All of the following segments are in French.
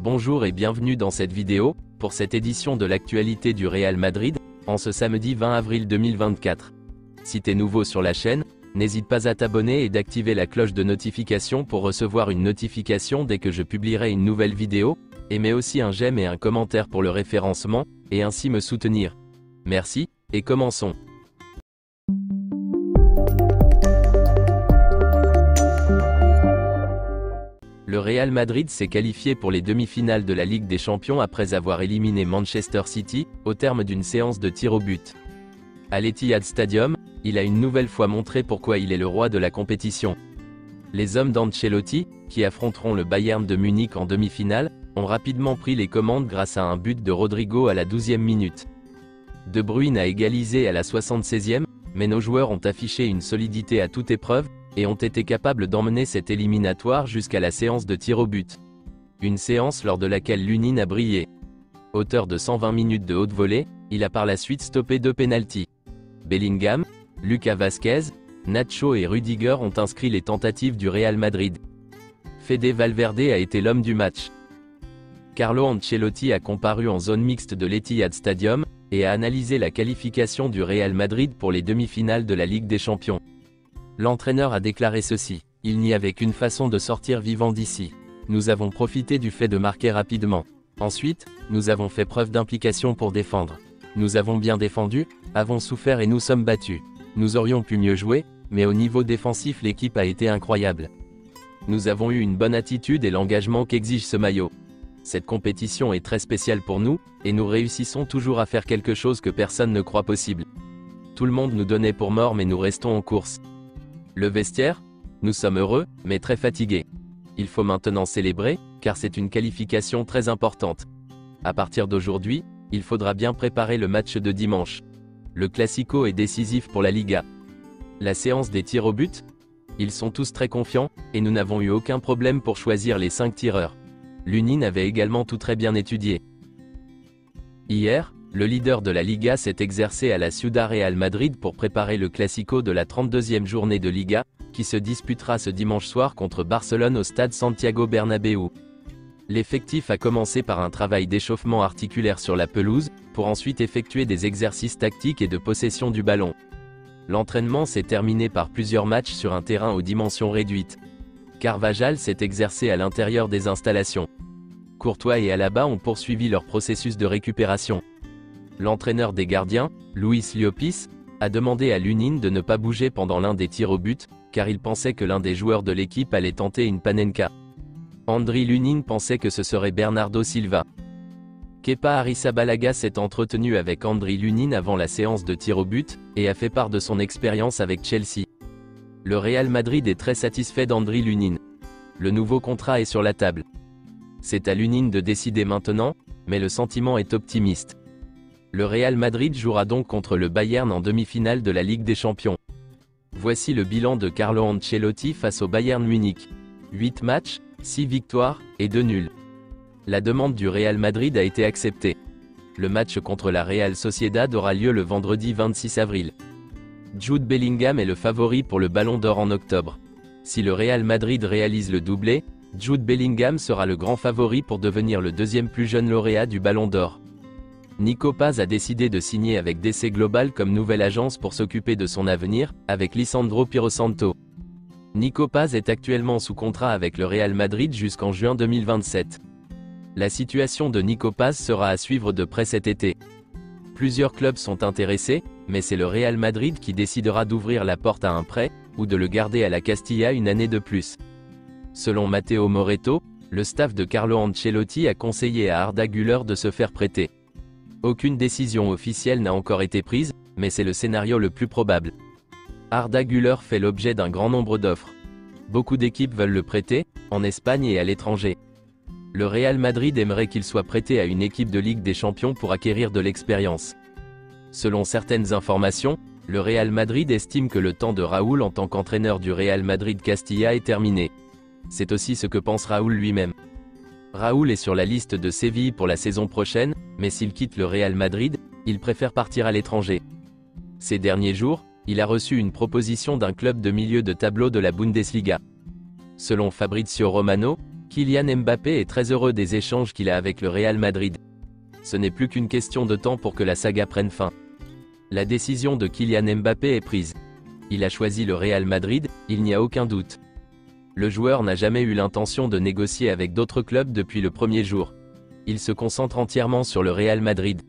Bonjour et bienvenue dans cette vidéo, pour cette édition de l'actualité du Real Madrid, en ce samedi 20 avril 2024. Si t'es nouveau sur la chaîne, n'hésite pas à t'abonner et d'activer la cloche de notification pour recevoir une notification dès que je publierai une nouvelle vidéo, et mets aussi un j'aime et un commentaire pour le référencement, et ainsi me soutenir. Merci, et commençons. Le Real Madrid s'est qualifié pour les demi-finales de la Ligue des Champions après avoir éliminé Manchester City, au terme d'une séance de tirs au but. À l'Etihad Stadium, il a une nouvelle fois montré pourquoi il est le roi de la compétition. Les hommes d'Ancelotti, qui affronteront le Bayern de Munich en demi-finale, ont rapidement pris les commandes grâce à un but de Rodrigo à la 12e minute. De Bruyne a égalisé à la 76e, mais nos joueurs ont affiché une solidité à toute épreuve, et ont été capables d'emmener cette éliminatoire jusqu'à la séance de tir au but. Une séance lors de laquelle Lunin a brillé. Auteur de 120 minutes de haute volée, il a par la suite stoppé 2 pénaltys. Bellingham, Lucas Vazquez, Nacho et Rudiger ont inscrit les tentatives du Real Madrid. Fede Valverde a été l'homme du match. Carlo Ancelotti a comparu en zone mixte de l'Etihad Stadium, et a analysé la qualification du Real Madrid pour les demi-finales de la Ligue des Champions. L'entraîneur a déclaré ceci: « Il n'y avait qu'une façon de sortir vivant d'ici. Nous avons profité du fait de marquer rapidement. Ensuite, nous avons fait preuve d'implication pour défendre. Nous avons bien défendu, avons souffert et nous sommes battus. Nous aurions pu mieux jouer, mais au niveau défensif l'équipe a été incroyable. Nous avons eu une bonne attitude et l'engagement qu'exige ce maillot. Cette compétition est très spéciale pour nous, et nous réussissons toujours à faire quelque chose que personne ne croit possible. Tout le monde nous donnait pour mort mais nous restons en course. Le vestiaire? Nous sommes heureux, mais très fatigués. Il faut maintenant célébrer, car c'est une qualification très importante. À partir d'aujourd'hui, il faudra bien préparer le match de dimanche. Le Classico est décisif pour la Liga. La séance des tirs au but? Ils sont tous très confiants, et nous n'avons eu aucun problème pour choisir les 5 tireurs. Lunin avait également tout très bien étudié. Hier, le leader de la Liga s'est exercé à la Ciudad Real Madrid pour préparer le Classico de la 32e journée de Liga, qui se disputera ce dimanche soir contre Barcelone au stade Santiago Bernabéu. L'effectif a commencé par un travail d'échauffement articulaire sur la pelouse, pour ensuite effectuer des exercices tactiques et de possession du ballon. L'entraînement s'est terminé par plusieurs matchs sur un terrain aux dimensions réduites. Carvajal s'est exercé à l'intérieur des installations. Courtois et Alaba ont poursuivi leur processus de récupération. L'entraîneur des gardiens, Luis Llopis, a demandé à Lunin de ne pas bouger pendant l'un des tirs au but, car il pensait que l'un des joueurs de l'équipe allait tenter une panenka. Andriy Lunin pensait que ce serait Bernardo Silva. Kepa Arrizabalaga s'est entretenu avec Andriy Lunin avant la séance de tir au but, et a fait part de son expérience avec Chelsea. Le Real Madrid est très satisfait d'Andriy Lunin. Le nouveau contrat est sur la table. C'est à Lunin de décider maintenant, mais le sentiment est optimiste. Le Real Madrid jouera donc contre le Bayern en demi-finale de la Ligue des Champions. Voici le bilan de Carlo Ancelotti face au Bayern Munich. 8 matchs, 6 victoires, et 2 nuls. La demande du Real Madrid a été acceptée. Le match contre la Real Sociedad aura lieu le vendredi 26 avril. Jude Bellingham est le favori pour le Ballon d'Or en octobre. Si le Real Madrid réalise le doublé, Jude Bellingham sera le grand favori pour devenir le deuxième plus jeune lauréat du Ballon d'Or. Nico Paz a décidé de signer avec DC Global comme nouvelle agence pour s'occuper de son avenir, avec Lisandro Pirosanto. Nico Paz est actuellement sous contrat avec le Real Madrid jusqu'en juin 2027. La situation de Nico Paz sera à suivre de près cet été. Plusieurs clubs sont intéressés, mais c'est le Real Madrid qui décidera d'ouvrir la porte à un prêt, ou de le garder à la Castilla une année de plus. Selon Matteo Moretto, le staff de Carlo Ancelotti a conseillé à Arda Güler de se faire prêter. Aucune décision officielle n'a encore été prise, mais c'est le scénario le plus probable. Arda Güler fait l'objet d'un grand nombre d'offres. Beaucoup d'équipes veulent le prêter, en Espagne et à l'étranger. Le Real Madrid aimerait qu'il soit prêté à une équipe de Ligue des Champions pour acquérir de l'expérience. Selon certaines informations, le Real Madrid estime que le temps de Raúl en tant qu'entraîneur du Real Madrid Castilla est terminé. C'est aussi ce que pense Raúl lui-même. Raúl est sur la liste de Séville pour la saison prochaine, mais s'il quitte le Real Madrid, il préfère partir à l'étranger. Ces derniers jours, il a reçu une proposition d'un club de milieu de tableau de la Bundesliga. Selon Fabrizio Romano, Kylian Mbappé est très heureux des échanges qu'il a avec le Real Madrid. Ce n'est plus qu'une question de temps pour que la saga prenne fin. La décision de Kylian Mbappé est prise. Il a choisi le Real Madrid, il n'y a aucun doute. Le joueur n'a jamais eu l'intention de négocier avec d'autres clubs depuis le premier jour. Il se concentre entièrement sur le Real Madrid.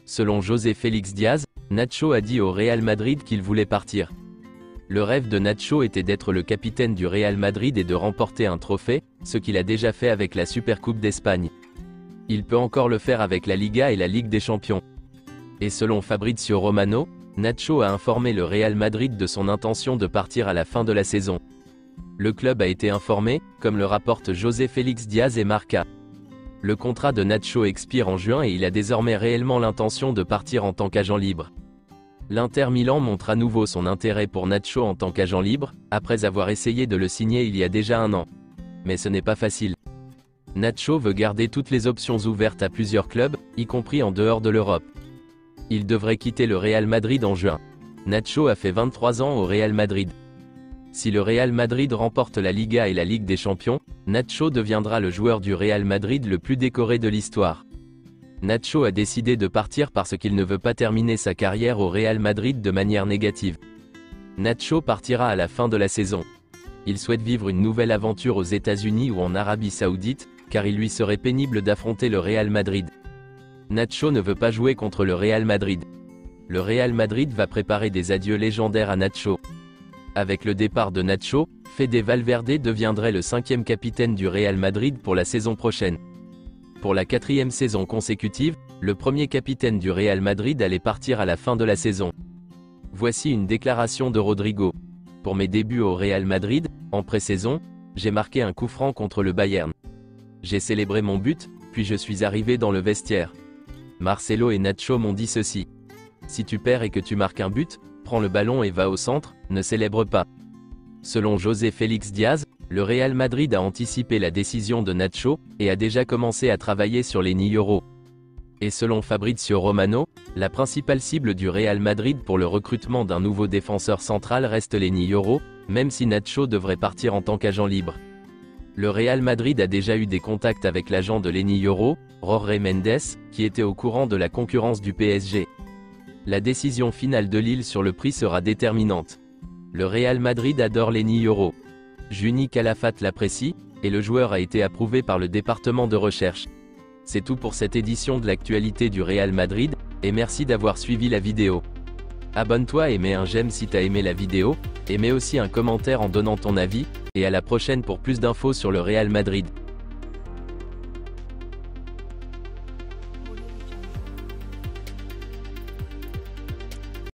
Selon José Félix Diaz, Nacho a dit au Real Madrid qu'il voulait partir. Le rêve de Nacho était d'être le capitaine du Real Madrid et de remporter un trophée, ce qu'il a déjà fait avec la Supercoupe d'Espagne. Il peut encore le faire avec la Liga et la Ligue des Champions. Et selon Fabrizio Romano, Nacho a informé le Real Madrid de son intention de partir à la fin de la saison. Le club a été informé, comme le rapportent José Félix Diaz et Marca. Le contrat de Nacho expire en juin et il a désormais réellement l'intention de partir en tant qu'agent libre. L'Inter Milan montre à nouveau son intérêt pour Nacho en tant qu'agent libre, après avoir essayé de le signer il y a déjà un an. Mais ce n'est pas facile. Nacho veut garder toutes les options ouvertes à plusieurs clubs, y compris en dehors de l'Europe. Il devrait quitter le Real Madrid en juin. Nacho a fait 23 ans au Real Madrid. Si le Real Madrid remporte la Liga et la Ligue des Champions, Nacho deviendra le joueur du Real Madrid le plus décoré de l'histoire. Nacho a décidé de partir parce qu'il ne veut pas terminer sa carrière au Real Madrid de manière négative. Nacho partira à la fin de la saison. Il souhaite vivre une nouvelle aventure aux États-Unis ou en Arabie Saoudite, car il lui serait pénible d'affronter le Real Madrid. Nacho ne veut pas jouer contre le Real Madrid. Le Real Madrid va préparer des adieux légendaires à Nacho. Avec le départ de Nacho, Fede Valverde deviendrait le 5e capitaine du Real Madrid pour la saison prochaine. Pour la 4e saison consécutive, le premier capitaine du Real Madrid allait partir à la fin de la saison. Voici une déclaration de Rodrigo. Pour mes débuts au Real Madrid, en pré-saison, j'ai marqué un coup franc contre le Bayern. J'ai célébré mon but, puis je suis arrivé dans le vestiaire. Marcelo et Nacho m'ont dit ceci. Si tu perds et que tu marques un but, prends le ballon et va au centre, ne célèbre pas. Selon José Félix Diaz, le Real Madrid a anticipé la décision de Nacho, et a déjà commencé à travailler sur les Euros. Et selon Fabrizio Romano, la principale cible du Real Madrid pour le recrutement d'un nouveau défenseur central reste les Euros, même si Nacho devrait partir en tant qu'agent libre. Le Real Madrid a déjà eu des contacts avec l'agent de Lenny Yoro, Jorge Mendes, qui était au courant de la concurrence du PSG. La décision finale de Lille sur le prix sera déterminante. Le Real Madrid adore Lenny Yoro. Juni Calafat l'apprécie, et le joueur a été approuvé par le département de recherche. C'est tout pour cette édition de l'actualité du Real Madrid, et merci d'avoir suivi la vidéo. Abonne-toi et mets un j'aime si t'as aimé la vidéo, et mets aussi un commentaire en donnant ton avis, et à la prochaine pour plus d'infos sur le Real Madrid.